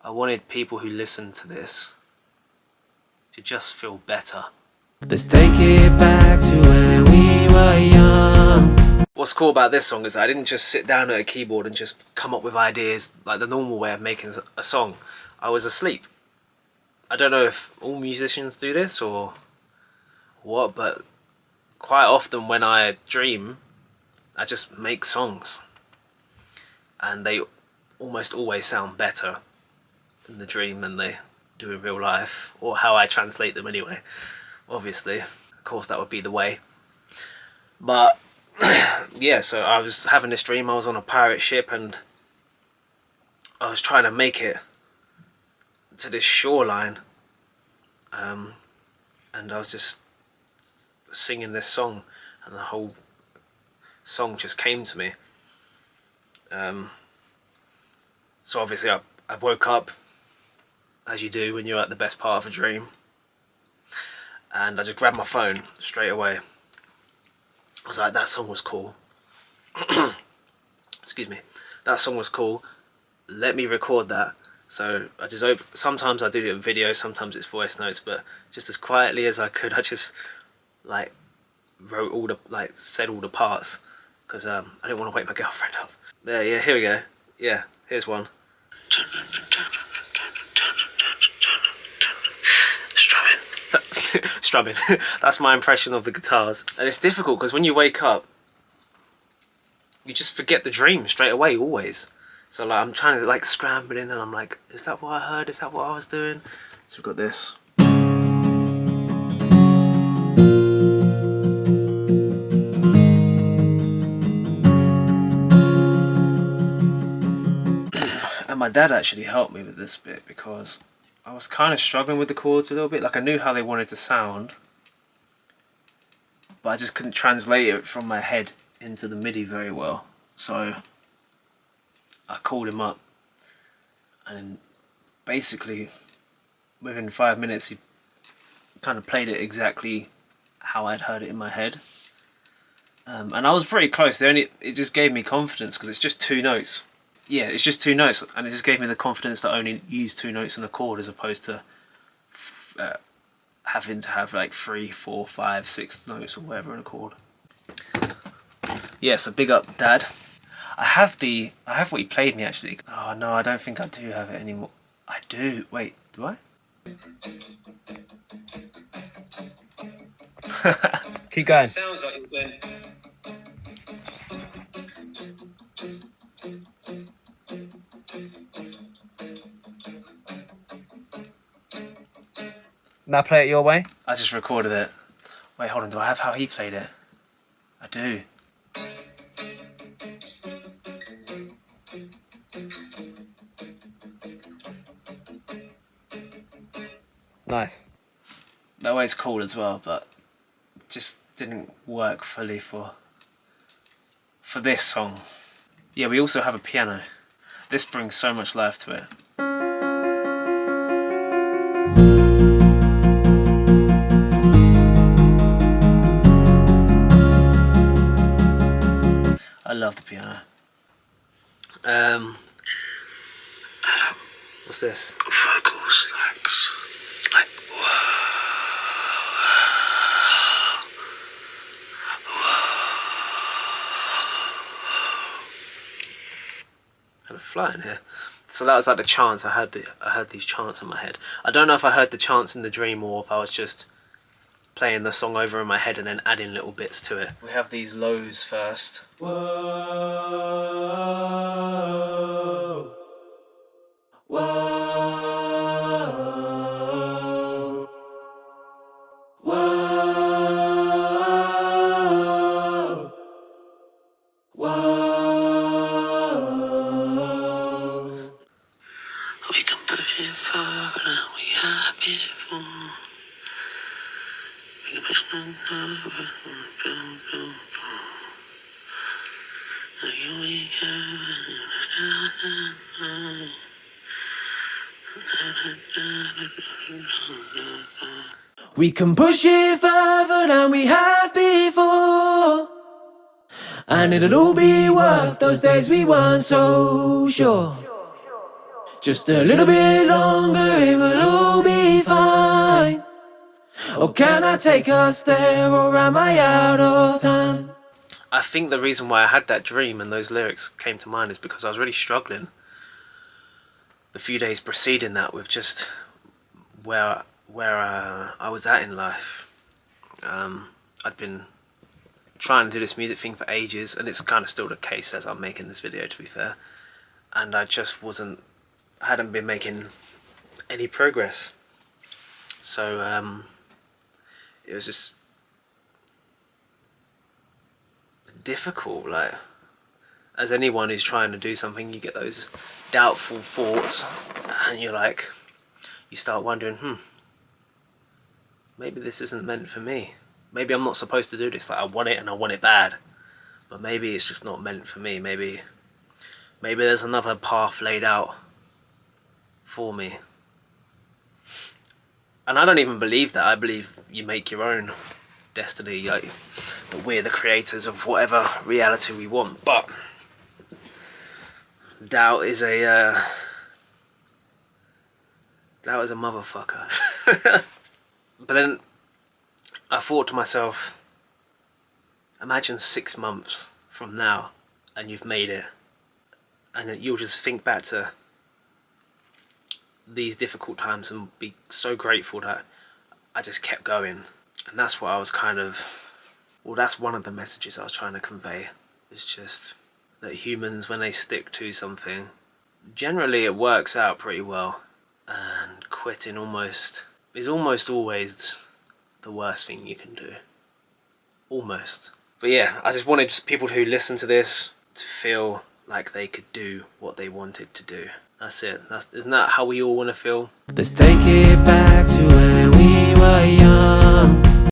I wanted people who listened to this to just feel better. Let's take it back to when we were young. What's cool about this song is I didn't just sit down at a keyboard and just come up with ideas like the normal way of making a song. I was asleep. I don't know if all musicians do this or what, but quite often when I dream, I just make songs. And they almost always sound better in the dream than they do in real life, or how I translate them anyway. Obviously, of course that would be the way. But yeah, so I was having this dream. I was on a pirate ship and I was trying to make it to this shoreline, and I was just singing this song, and the whole song just came to me. So obviously I woke up, as you do when you're at the best part of a dream, and I just grabbed my phone straight away. I was like, that song was cool. Excuse me. That song was cool. Let me record that. So I just sometimes I do it in video, sometimes it's voice notes, but just as quietly as I could, I just like wrote all the, like said all the parts, because I didn't want to wake my girlfriend up. There, yeah, here we go. Yeah, here's one. Strumming. That's my impression of the guitars. And it's difficult because when you wake up, you just forget the dream straight away, always. So like I'm trying to like scramble in and I'm like, is that what I heard? Is that what I was doing? So we've got this. And my dad actually helped me with this bit because I was kind of struggling with the chords a little bit. Like I knew how they wanted to sound, but I just couldn't translate it from my head into the MIDI very well. So I called him up, and basically within 5 minutes he kind of played it exactly how I'd heard it in my head. And I was pretty close. It just gave me confidence because it's just 2 notes. Yeah, it's just 2 notes, and it just gave me the confidence to only use 2 notes on a chord as opposed to having to have like 3, 4, 5, 6 notes or whatever in a chord. Yeah, so big up, Dad. I have what he played me actually. Oh no, I don't think I do have it anymore. I do. Wait, do I? Keep going. Sounds like you're doing. Now play it your way. I just recorded it. Wait, hold on. Do I have how he played it? I do. Nice. That way's cool as well, but it just didn't work fully for this song. Yeah, we also have a piano. This brings so much life to it. I love the piano. What's this? Vocal slacks. Like, Kind of fly in here. So that was like the chants. I heard these chants in my head. I don't know if I heard the chants in the dream or if I was just playing the song over in my head and then adding little bits to it. We have these lows first. Whoa, whoa, whoa, whoa. we can push it further than we have before. We can push it further. We can push it further than we have before, and it'll all be worth those days we weren't so sure. Just a little bit longer, it will all be fine. Or can I take us there, or am I out of time? I think the reason why I had that dream and those lyrics came to mind is because I was really struggling the few days preceding that with just where I was at in life. I'd been trying to do this music thing for ages, and it's kind of still the case as I'm making this video, to be fair, and I just hadn't been making any progress. So it was just difficult. Like, as anyone who's trying to do something, you get those doubtful thoughts, and you start wondering, maybe this isn't meant for me. Maybe I'm not supposed to do this. Like, I want it and I want it bad, but maybe it's just not meant for me. Maybe there's another path laid out for me. And I don't even believe that. I believe you make your own destiny, like, that we're the creators of whatever reality we want. But doubt is a motherfucker. But then I thought to myself, imagine 6 months from now and you've made it, and you'll just think back to these difficult times and be so grateful that I just kept going. And that's what I was that's one of the messages I was trying to convey. It's just that humans, when they stick to something, generally it works out pretty well, and quitting is almost always the worst thing you can do. Almost. But yeah, I just wanted people who listen to this to feel like they could do what they wanted to do. That's it. Isn't that how we all want to feel? Let's take it back